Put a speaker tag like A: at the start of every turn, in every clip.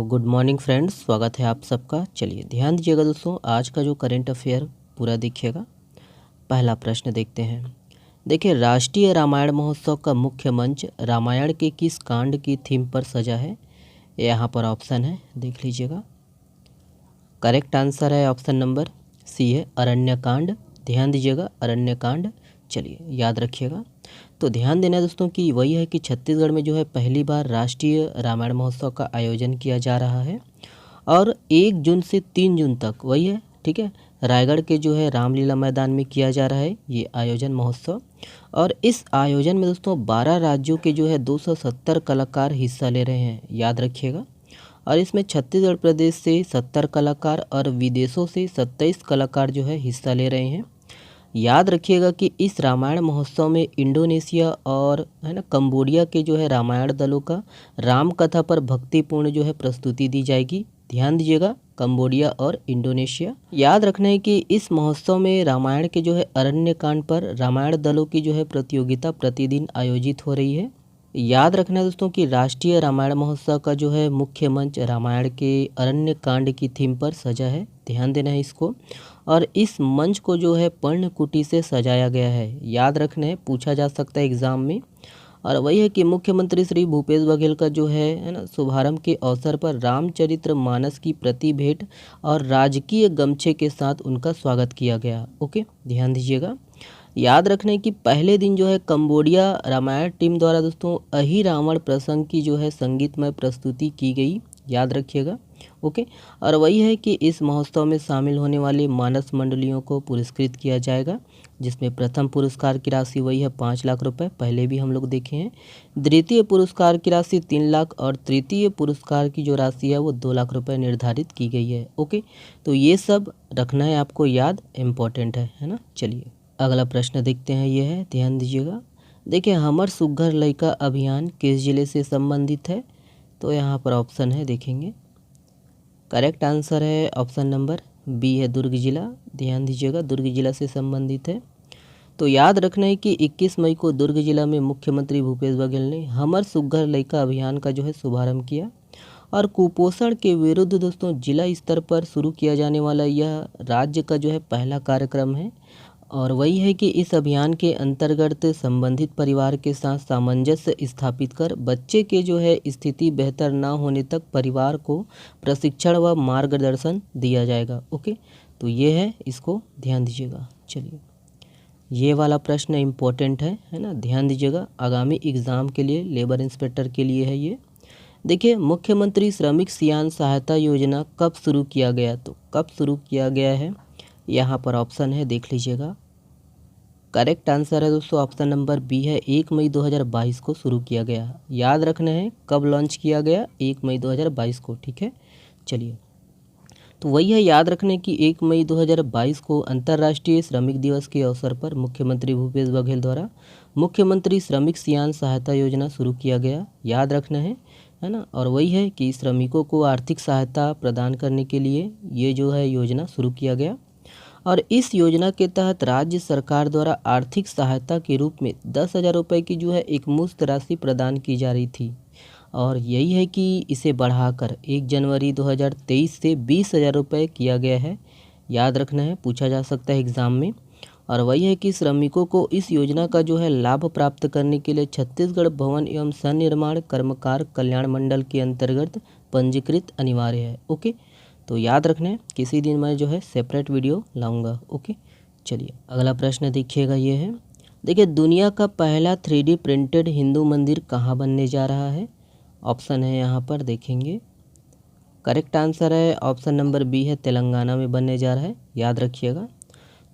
A: Good morning friends, स्वागत है आप सबका। चलिए ध्यान दीजिएगा दोस्तों, आज का जो करंट अफेयर पूरा देखिएगा। पहला प्रश्न देखते हैं। देखिए, राष्ट्रीय रामायण महोत्सव का मुख्य मंच रामायण के किस कांड की थीम पर सजा है? यहाँ पर ऑप्शन है, देख लीजिएगा। करेक्ट आंसर है ऑप्शन नंबर सी है अरण्यकांड। ध्यान दीजिएगा, अरण्यकांड। चलिए याद रखिएगा। तो ध्यान देना है दोस्तों कि वही है कि छत्तीसगढ़ में जो है पहली बार राष्ट्रीय रामायण महोत्सव का आयोजन किया जा रहा है और 1 जून से 3 जून तक वही है, ठीक है, रायगढ़ के जो है रामलीला मैदान में किया जा रहा है ये आयोजन महोत्सव। और इस आयोजन में दोस्तों 12 राज्यों के जो है 270 कलाकार हिस्सा ले रहे हैं, याद रखिएगा। और इसमें छत्तीसगढ़ प्रदेश से 70 कलाकार और विदेशों से 27 कलाकार जो है हिस्सा ले रहे हैं। याद रखिएगा कि इस रामायण महोत्सव में इंडोनेशिया और है ना कंबोडिया के जो है रामायण दलों का राम कथा पर भक्तिपूर्ण जो है प्रस्तुति दी जाएगी। ध्यान दीजिएगा, कंबोडिया और इंडोनेशिया। याद रखना है कि इस महोत्सव में रामायण के जो है अरण्यकांड पर रामायण दलों की जो है प्रतियोगिता प्रतिदिन आयोजित हो रही है। याद रखना है दोस्तों कि राष्ट्रीय रामायण महोत्सव का जो है मुख्य मंच रामायण के अरण्यकांड की थीम पर सजा है। ध्यान देना है इसको। और इस मंच को जो है पर्णकुटी से सजाया गया है, याद रखना है, पूछा जा सकता है एग्जाम में। और वही है कि मुख्यमंत्री श्री भूपेश बघेल का जो है ना शुभारंभ के अवसर पर रामचरित्र मानस की प्रति भेंट और राजकीय गमछे के साथ उनका स्वागत किया गया। ओके, ध्यान दीजिएगा। याद रखने कि पहले दिन जो है कंबोडिया रामायण टीम द्वारा दोस्तों अहि रावण प्रसंग की जो है संगीतमय प्रस्तुति की गई, याद रखिएगा। ओके, और वही है कि इस महोत्सव में शामिल होने वाले मानस मंडलियों को पुरस्कृत किया जाएगा, जिसमें प्रथम पुरस्कार की राशि वही है 5 लाख रुपए, पहले भी हम लोग देखे हैं। द्वितीय पुरस्कार की राशि 3 लाख और तृतीय पुरस्कार की जो राशि है वो 2 लाख रुपए निर्धारित की गई है। ओके, तो ये सब रखना है आपको याद, इम्पोर्टेंट है ना। चलिए अगला प्रश्न देखते हैं, ये है, ध्यान दीजिएगा। देखिए, हमर सुघ्घर लइका अभियान किस जिले से संबंधित है? तो यहाँ पर ऑप्शन है, देखेंगे। करेक्ट आंसर है ऑप्शन नंबर बी है दुर्ग जिला। ध्यान दीजिएगा, दुर्ग जिला से संबंधित है। तो याद रखना है कि 21 मई को दुर्ग जिला में मुख्यमंत्री भूपेश बघेल ने हमर सुघ्घर लइका अभियान का जो है शुभारंभ किया। और कुपोषण के विरुद्ध दोस्तों जिला स्तर पर शुरू किया जाने वाला यह राज्य का जो है पहला कार्यक्रम है। और वही है कि इस अभियान के अंतर्गत संबंधित परिवार के साथ सामंजस्य स्थापित कर बच्चे के जो है स्थिति बेहतर ना होने तक परिवार को प्रशिक्षण व मार्गदर्शन दिया जाएगा। ओके, तो ये है, इसको ध्यान दीजिएगा। चलिए, ये वाला प्रश्न इम्पोर्टेंट है ना, ध्यान दीजिएगा, आगामी एग्ज़ाम के लिए, लेबर इंस्पेक्टर के लिए है ये। देखिए, मुख्यमंत्री श्रमिक सियान सहायता योजना कब शुरू किया गया? तो कब शुरू किया गया है, यहाँ पर ऑप्शन है, देख लीजिएगा। करेक्ट आंसर है दोस्तों ऑप्शन नंबर बी है 1 मई 2022 को शुरू किया गया। याद रखना है कब लॉन्च किया गया, 1 मई 2022 को, ठीक है। चलिए, तो वही है, याद रखने की 1 मई 2022 को अंतर्राष्ट्रीय श्रमिक दिवस के अवसर पर मुख्यमंत्री भूपेश बघेल द्वारा मुख्यमंत्री श्रमिक सियान सहायता योजना शुरू किया गया, याद रखना है ना। और वही है कि श्रमिकों को आर्थिक सहायता प्रदान करने के लिए ये जो है योजना शुरू किया गया। और इस योजना के तहत राज्य सरकार द्वारा आर्थिक सहायता के रूप में 10,000 रुपये की जो है एक मुश्त राशि प्रदान की जा रही थी। और यही है कि इसे बढ़ाकर 1 जनवरी 2023 से 20,000 रुपये किया गया है, याद रखना है, पूछा जा सकता है एग्ज़ाम में। और वही है कि श्रमिकों को इस योजना का जो है लाभ प्राप्त करने के लिए छत्तीसगढ़ भवन एवं सन्निर्माण कर्मकार कल्याण मंडल के अंतर्गत पंजीकृत अनिवार्य है। ओके, तो याद रखना है, किसी दिन मैं जो है सेपरेट वीडियो लाऊंगा। ओके, चलिए अगला प्रश्न देखिएगा, ये है। देखिए, दुनिया का पहला 3D प्रिंटेड हिंदू मंदिर कहाँ बनने जा रहा है? ऑप्शन है यहाँ पर, देखेंगे। करेक्ट आंसर है ऑप्शन नंबर बी है तेलंगाना में बनने जा रहा है, याद रखिएगा।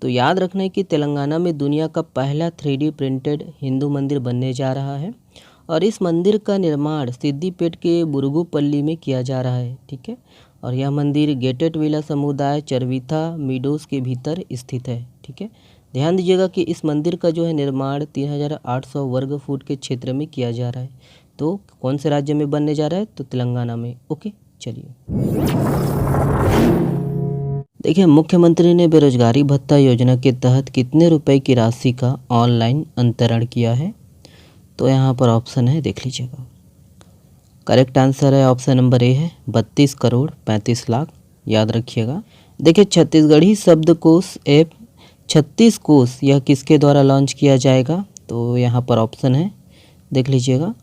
A: तो याद रखना है कि तेलंगाना में दुनिया का पहला 3D प्रिंटेड हिंदू मंदिर बनने जा रहा है। और इस मंदिर का निर्माण सिद्दीपेट के बुरुगुपल्ली में किया जा रहा है, ठीक है। और यह मंदिर गेटेड विला समुदाय चरवीथा मीडोज के भीतर स्थित है, ठीक है। ध्यान दीजिएगा कि इस मंदिर का जो है निर्माण 3,800 वर्ग फुट के क्षेत्र में किया जा रहा है। तो कौन से राज्य में बनने जा रहा है? तो तेलंगाना में। ओके, चलिए देखिए, मुख्यमंत्री ने बेरोजगारी भत्ता योजना के तहत कितने रुपए की राशि का ऑनलाइन अंतरण किया है? तो यहाँ पर ऑप्शन है, देख लीजिएगा। करेक्ट आंसर है ऑप्शन नंबर ए है 32 करोड़ 35 लाख, याद रखिएगा। देखिए छत्तीसगढ़ी शब्दकोश ऐप 36 कोश यह किसके द्वारा लॉन्च किया जाएगा, तो यहाँ पर ऑप्शन है, देख लीजिएगा।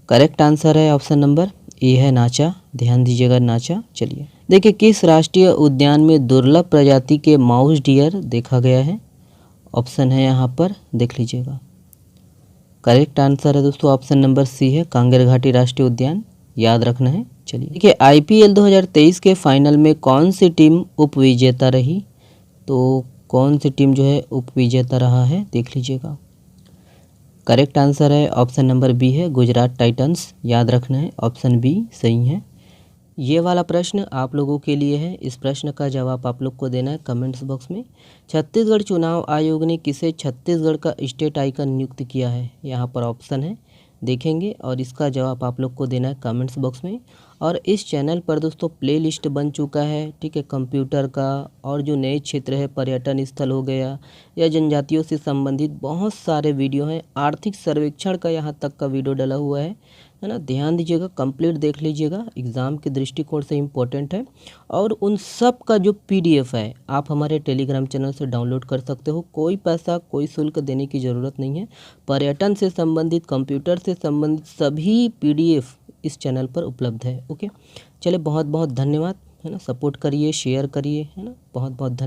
A: करेक्ट आंसर है ऑप्शन नंबर ए है नाचा, ध्यान दीजिएगा नाचा। चलिए देखिए किस राष्ट्रीय उद्यान में दुर्लभ प्रजाति के माउस डियर देखा गया है, ऑप्शन है यहाँ पर, देख लीजिएगा। करेक्ट आंसर है दोस्तों ऑप्शन नंबर सी है कांगेर घाटी राष्ट्रीय उद्यान, याद रखना है। चलिए देखिए IPL 2023 के फाइनल में कौन सी टीम उप विजेता रही, तो कौन सी टीम जो है उप विजेता रहा है, देख लीजिएगा। करेक्ट आंसर है ऑप्शन नंबर बी है गुजरात टाइटंस, याद रखना है, ऑप्शन बी सही है। ये वाला प्रश्न आप लोगों के लिए है, इस प्रश्न का जवाब आप लोग को देना है कमेंट्स बॉक्स में। छत्तीसगढ़ चुनाव आयोग ने किसे छत्तीसगढ़ का स्टेट आइकन नियुक्त किया है, यहाँ पर ऑप्शन है, देखेंगे और इसका जवाब आप लोग को देना है कमेंट्स बॉक्स में। और इस चैनल पर दोस्तों प्लेलिस्ट बन चुका है, ठीक है, कंप्यूटर का और जो नए क्षेत्र है पर्यटन स्थल हो गया या जनजातियों से संबंधित बहुत सारे वीडियो हैं, आर्थिक सर्वेक्षण का यहाँ तक का वीडियो डला हुआ है ना, ध्यान दीजिएगा, कंप्लीट देख लीजिएगा, एग्ज़ाम के दृष्टिकोण से इम्पोर्टेंट है। और उन सब का जो PDF है आप हमारे टेलीग्राम चैनल से डाउनलोड कर सकते हो, कोई पैसा कोई शुल्क देने की ज़रूरत नहीं है। पर्यटन से संबंधित कंप्यूटर से संबंधित सभी PDF इस चैनल पर उपलब्ध है। ओके, चलिए बहुत बहुत धन्यवाद, है ना, सपोर्ट करिए, शेयर करिए, है ना, बहुत बहुत धन्यवाद।